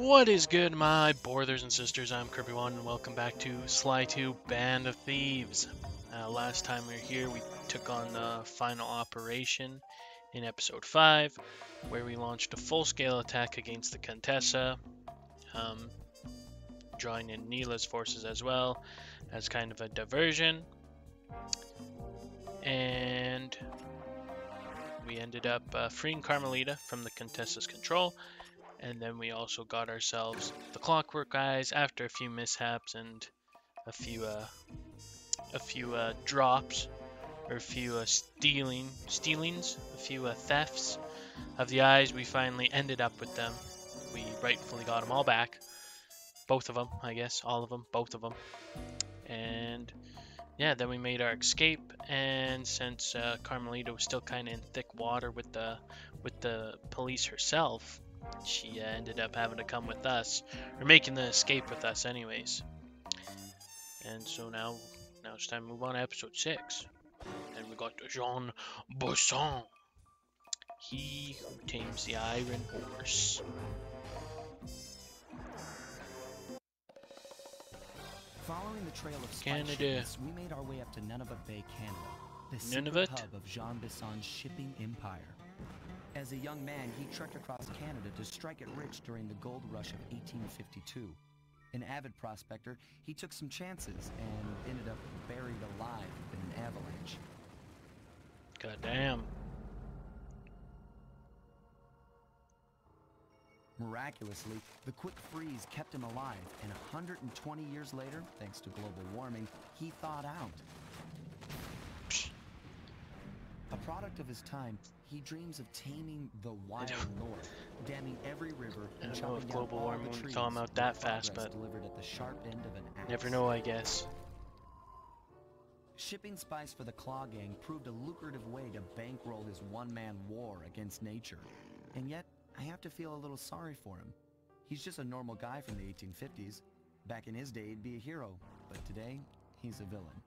What is good, my brothers and sisters? I'm Kirby1, and welcome back to Sly 2 Band of Thieves. Last time we were here, we took on the final operation in episode 5, where we launched a full-scale attack against the Contessa, drawing in Neela's forces as well, as kind of a diversion. And we ended up freeing Carmelita from the Contessa's control. And then we also got ourselves the Clockwerk guys after a few mishaps and a few drops, or a few stealings, a few thefts of the eyes. We finally ended up with them. We rightfully got them all back. Both of them, I guess. All of them. Both of them. And yeah, then we made our escape. And since Carmelita was still kind of in thick water with the police herself, she ended up having to come with us, or making the escape with us anyways. And so now it's time to move on to episode 6. And we got Jean Bison, he who tames the iron horse. Following the trail of Canada, we made our way up to Nunavut Bay, Canada, the Nunavut? secret hub of Jean Bison's shipping empire. As a young man, he trekked across Canada to strike it rich during the gold rush of 1852. An avid prospector, he took some chances and ended up buried alive in an avalanche. Goddamn. Miraculously, the quick freeze kept him alive, and 120 years later, thanks to global warming, he thawed out. A product of his time, he dreams of taming the wild north, damming every river, and I don't know if chopping global down all warming the would trees thaw him out that fast, but delivered at the sharp end of an axe. never know, I guess. Shipping spice for the Klaww Gang proved a lucrative way to bankroll his one-man war against nature. And yet, I have to feel a little sorry for him. He's just a normal guy from the 1850s. Back in his day, he'd be a hero, but today, he's a villain.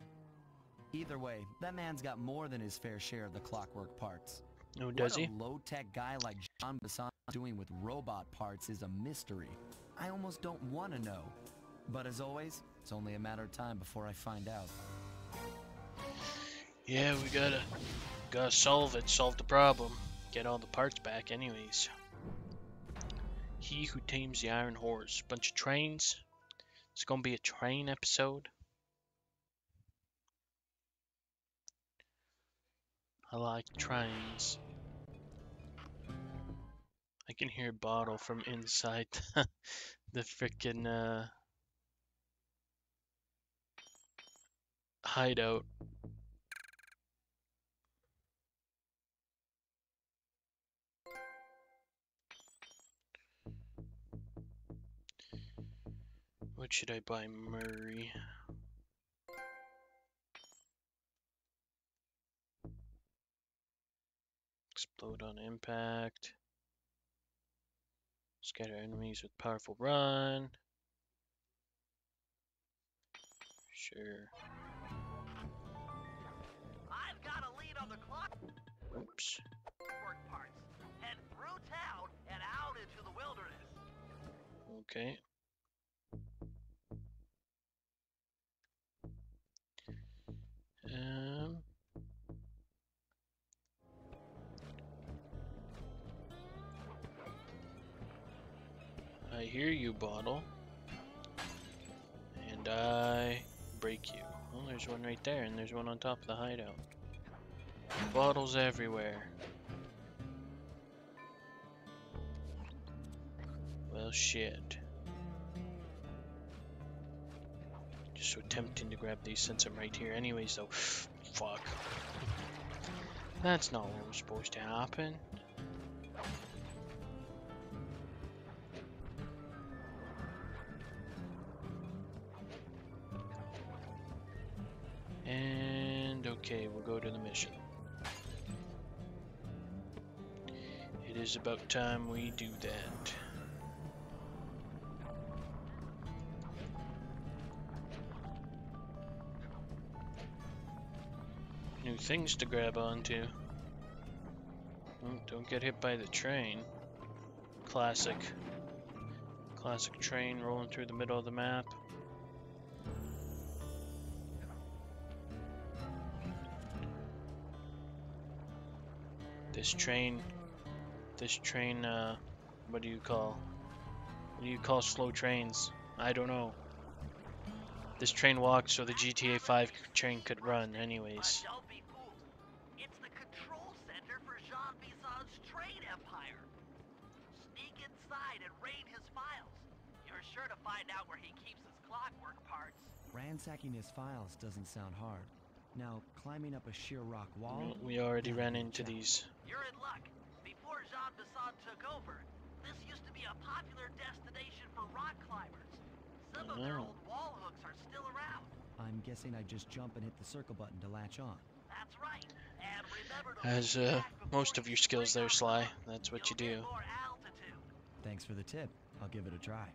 Either way, that man's got more than his fair share of the Clockwerk parts. Oh, does he? What a low-tech guy like Jean Bison doing with robot parts is a mystery. I almost don't want to know. But as always, it's only a matter of time before I find out. Yeah, we gotta solve the problem. Get all the parts back anyways. He who tames the iron horse. Bunch of trains. It's gonna be a train episode. I like trains. I can hear a bottle from inside the frickin' hideout. What should I buy, Murray? Explode on impact. Scatter enemies with powerful run. Sure. I've got a lead on the clock. Oops. Work parts. Head through town and out into the wilderness. Okay. I hear you, bottle. And I break you. Well, there's one right there, and there's one on top of the hideout. Bottles everywhere. Well, shit. Just so tempting to grab these since I'm right here anyways, though. Fuck. That's not what was supposed to happen. And okay, we'll go to the mission. It is about time we do that. New things to grab onto. Oh, don't get hit by the train. Classic Classic train rolling through the middle of the map. This train, what do you call slow trains? I don't know. This train walked so the GTA 5 train could run anyways. But don't be fooled. It's the control center for Jean Bison's trade empire. Sneak inside and raid his files. You're sure to find out where he keeps his clockwork parts. Ransacking his files doesn't sound hard. Now, climbing up a sheer rock wall... We already that'd ran be a into challenge. these. You're in luck. Before Jean Bison took over, this used to be a popular destination for rock climbers. Some of their old wall hooks are still around. I'm guessing I just jump and hit the circle button to latch on. That's right. And remember to As lean back before most of you your skills spring there, off Sly. rock. That's what you You'll do. get more altitude. Thanks for the tip. I'll give it a try.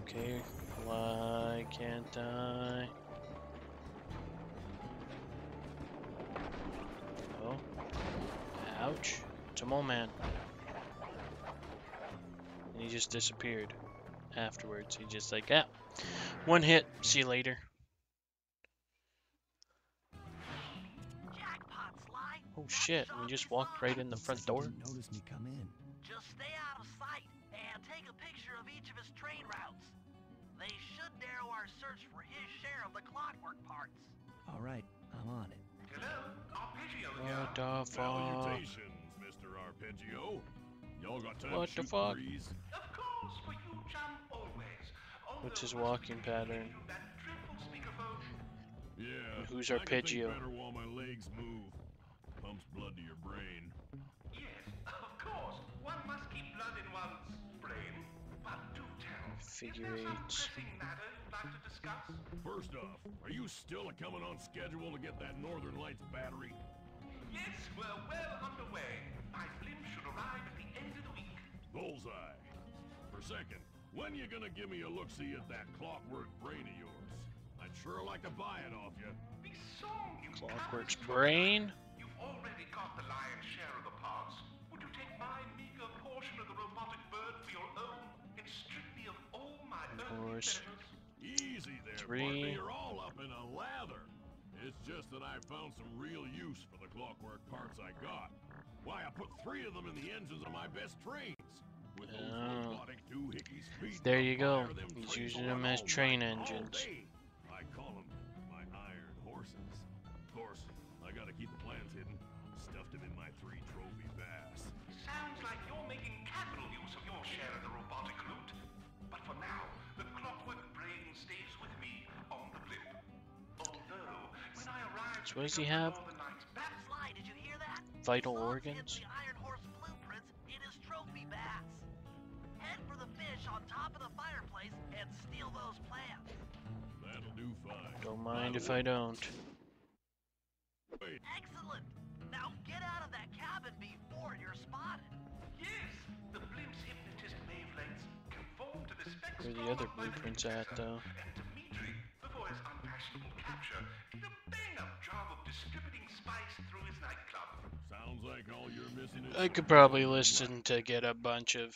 Okay, why can't I? Oh, ouch! It's a mole man. And he just disappeared. Afterwards, he just like, yeah, one hit. See you later. Jackpot, Sly. Oh That's shit! Jean We just Bison. walked right in the Looks front like he door. didn't notice me come in. Just stay out of sight and take a picture of each of his train routes. They should narrow our search for his share of the clockwork parts. All right, I'm on it. Hello, Arpeggio What the fuck? Salutations, Mr. Arpeggio. Y'all got time What to the shoot fuck? breeze? Of course, for you, chum, always. What's his Although, walking pattern? you that triple speakerphone. Yeah. Who's I can think Arpeggio? better while my legs move. Pumps blood to your brain. Yes, of course. One must keep blood in one's brain. But do tell, Figure is there some eight. pressing matter you'd like to discuss? First off, are you still coming on schedule to get that Northern Lights battery? Yes, we're well underway. My blimp should arrive at the end of the week. Bullseye. For second, when you gonna give me a look-see at that Clockwerk brain of yours? I'd sure like to buy it off you. The song you Clockwerk's promised brain? You've already got the lion's share of the parts. Would you take my meager portion of the robotic bird for your own and strip me of all my earthly course. pleasures? Easy there, Three. partner. You're all up in a lather. It's just that I found some real use for the Clockwerk parts I got. Why, I put 3 of them in the engines of my best trains. With those Oh. robotic doohickey speeds, There I'll you go. fire them He's trains using along them as all train night, all engines. day. I call them my iron horses. Of course, I gotta keep the plans hidden. Stuffed them in my 3 trophy bass. Sounds like you're making capital use of your share of the robotic loot. But for now, the Clockwerk brain stays with me on the blimp. Although, when I arrive So what does to he pick have? up the Northern Lights Sly, did you hear that? Vital Bison's organs? hidden the Iron Horse blueprints in his trophy bass. Head for the fish on top of the fireplace and steal those plans. That'll do fine. Don't mind if I don't. Wait, Excellent. Now get out of that cabin before you're spotted. Yes, the blimp's hypnotist wavelengths conform to the spectrum Where are the other of my blueprints detector, at, though? And Dimitri, before his unfashionable capture, did a bang-up job of distributing spice through his nightclub. sounds like all you're missing is... I could probably listen to get a bunch of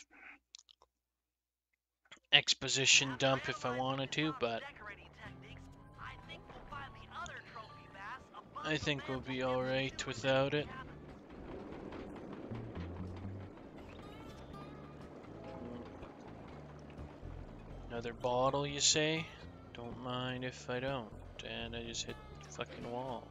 exposition dump if I wanted to, but Decorating techniques, I think we'll find the other trophy bass above I the think we'll be mantel in the alright sewer without it. cabin. Another bottle, you say? Don't mind if I don't. And I just hit the fucking wall.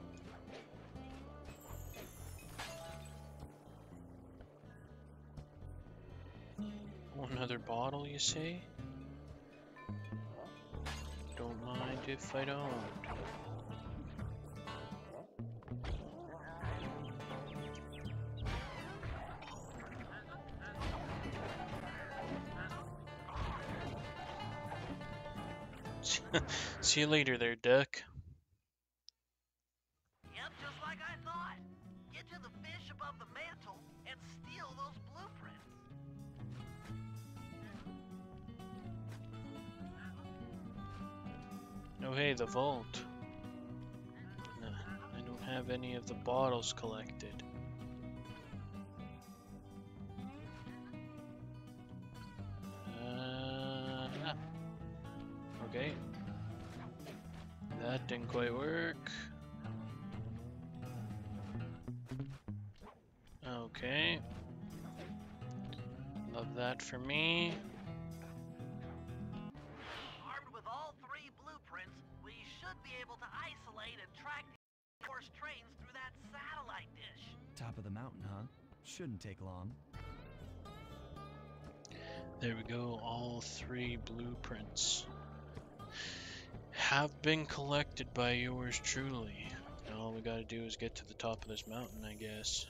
Oh, another bottle, you say? Don't mind if I don't. See you later there, duck. Yep, just like I thought. Get to the fish above the mantle and steal those blueprints. Oh hey, the vault. No, I don't have any of the bottles collected. Okay. That didn't quite work. Okay. Love that for me. Armed with all 3 blueprints, we should be able to isolate and track the horse trains through that satellite dish. Top of the mountain, huh? Shouldn't take long. There we go, all 3 blueprints have been collected by yours truly. Now all we gotta do is get to the top of this mountain, I guess.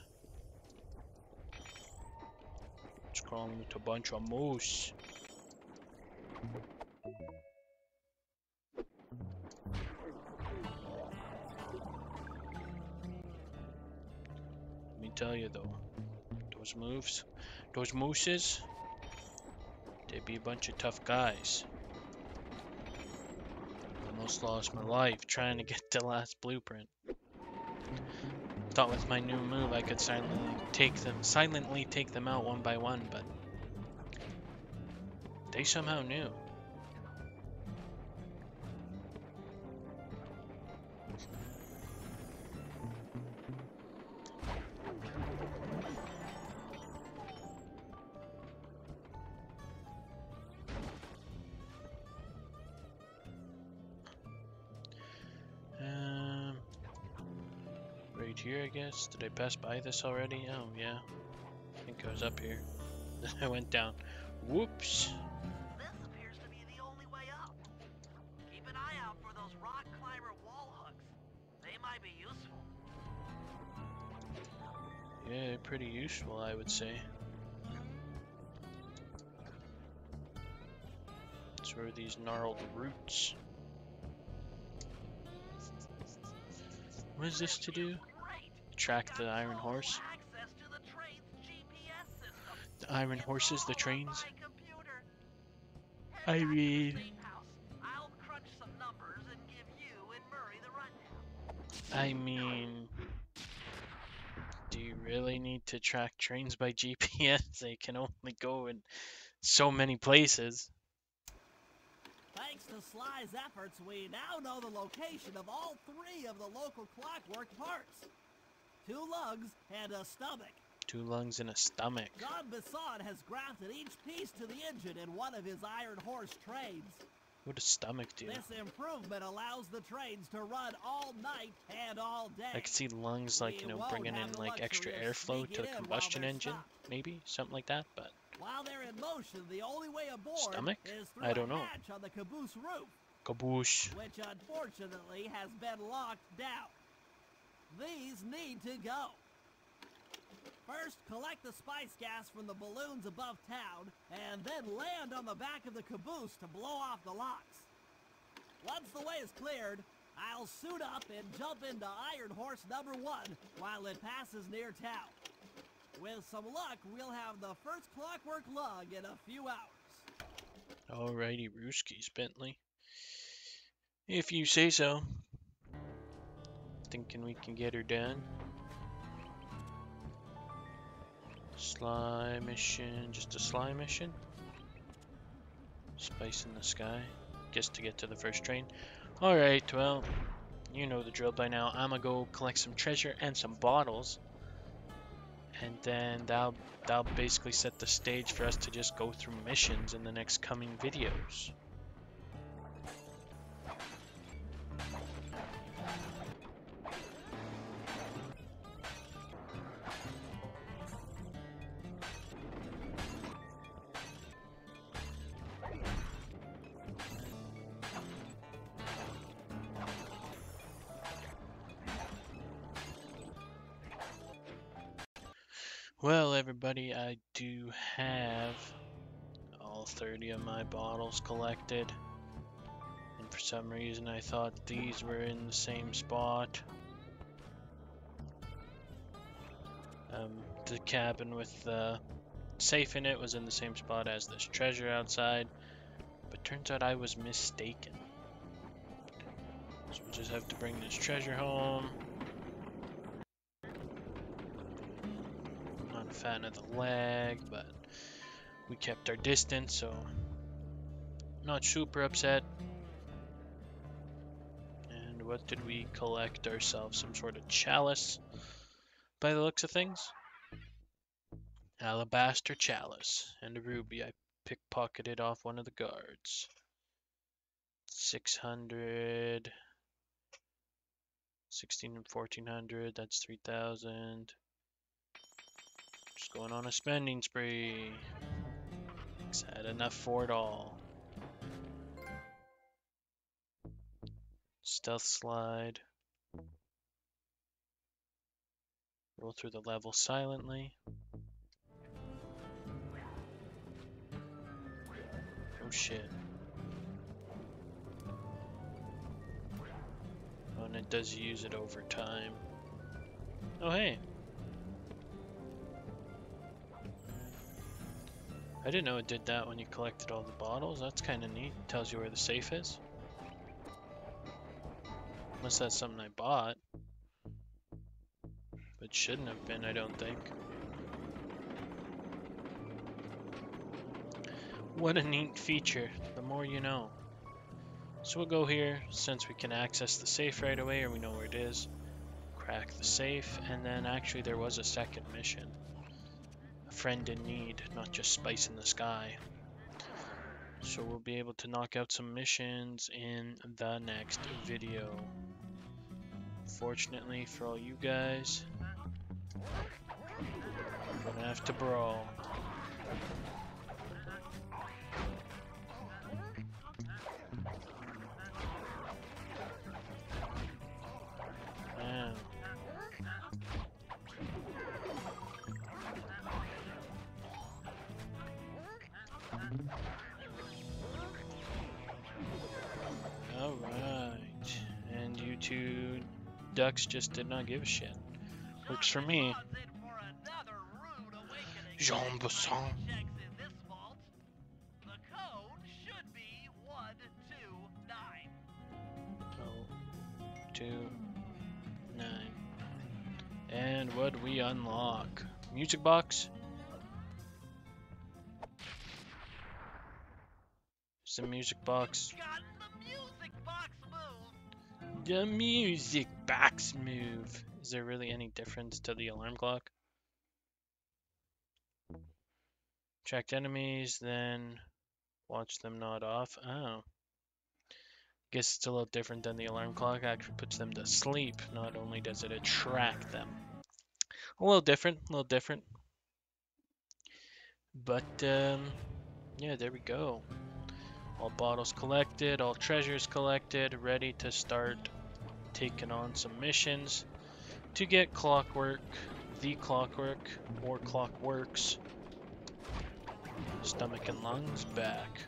It's crawling with a bunch of moose. Let me tell you though, those mooses, they'd be a bunch of tough guys. Almost lost my life trying to get the last blueprint. Thought with my new move I could silently take them out one by one, but they somehow knew. Right here, I guess. Did I pass by this already? Oh, yeah. I think I was up here. Then I went down. Whoops. This appears to be the only way up. Keep an eye out for those rock climber wall hooks. They might be useful. Yeah, pretty useful, I would say. It's where these gnarled roots. What is this to do? Great. Track the iron horse? Access to the train's GPS system. The iron It's horses, the all on trains? my computer. Head I back to the mean... safe house. I'll crunch some numbers and give you and Murray the rundown. I mean... Do you really need to track trains by GPS? They can only go in so many places. Thanks to Sly's efforts, we now know the location of all 3 of the local Clockwerk parts. 2 lugs and a stomach. 2 lungs and a stomach. John Bison has grafted each piece to the engine in one of his iron horse trains. What does stomach do? This improvement allows the trains to run all night and all day. I could see lungs, like, you know, bringing in, like, extra airflow to the combustion engine, maybe? Something like that, but... While they're in motion, the only way aboard Stomach? is through I don't a know. hatch on the caboose roof, Kaboosh. which unfortunately has been locked down. These need to go. First, collect the spice gas from the balloons above town, and then land on the back of the caboose to blow off the locks. Once the way is cleared, I'll suit up and jump into Iron Horse number 1 while it passes near town. With some luck, we'll have the first Clockwerk lug in a few hours. Alrighty, Rooskies, Bentley. If you say so. Thinking we can get her done. Sly mission, just a sly mission. Spice in the sky. Guess to get to the first train. Alright, well, you know the drill by now. I'm gonna go collect some treasure and some bottles. And then that'll basically set the stage for us to just go through missions in the next coming videos. Well, everybody, I do have all 30 of my bottles collected. And for some reason, I thought these were in the same spot. The cabin with the safe in it was in the same spot as this treasure outside. But turns out I was mistaken. So we'll just have to bring this treasure home. Not a fan of the lag, but we kept our distance, so not super upset. And what did we collect ourselves? Some sort of chalice, by the looks of things. Alabaster chalice and a ruby. I pickpocketed off one of the guards. 600, 16 and 1400. That's 3,000. Just going on a spending spree. I had enough for it all. Stealth slide. Roll through the level silently. Oh shit. Oh, and it does use it over time. Oh hey. I didn't know it did that when you collected all the bottles. That's kind of neat. Tells you where the safe is. Unless that's something I bought. But shouldn't have been, I don't think. What a neat feature. The more you know. So we'll go here, since we can access the safe right away, or we know where it is. Crack the safe, and then actually there was a second mission. A friend in need, not just spice in the sky. So we'll be able to knock out some missions in the next video. Fortunately for all you guys, we're gonna have to brawl. Wow. Alright, and you two ducks just did not give a shit. Works for me. Jean Bison. The code should be 129. Oh, 2, 9. And what we unlock? Music box? Is the music box? Got the music box move. The music box move. Is there really any difference to the alarm clock? Tracked enemies, then watch them nod off. Oh. Guess it's a little different than the alarm clock. Actually puts them to sleep. Not only does it attract them. A little different, But, yeah, there we go. All bottles collected, all treasures collected, ready to start taking on some missions to get Clockwerk, the Clockwerk, or Clockwerk's stomach and lungs back.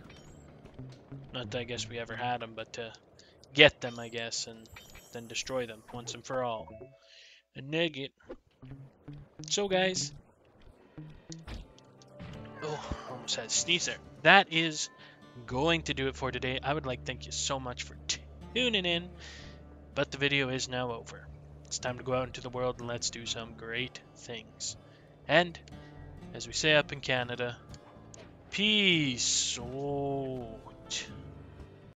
Not that I guess we ever had them, but to get them, I guess, and then destroy them once and for all. A nugget. So, guys. Oh, almost had a sneeze there. That is going to do it for today. I would like to thank you so much for tuning in, but the video is now over. It's time to go out into the world and let's do some great things. And, as we say up in Canada, peace out.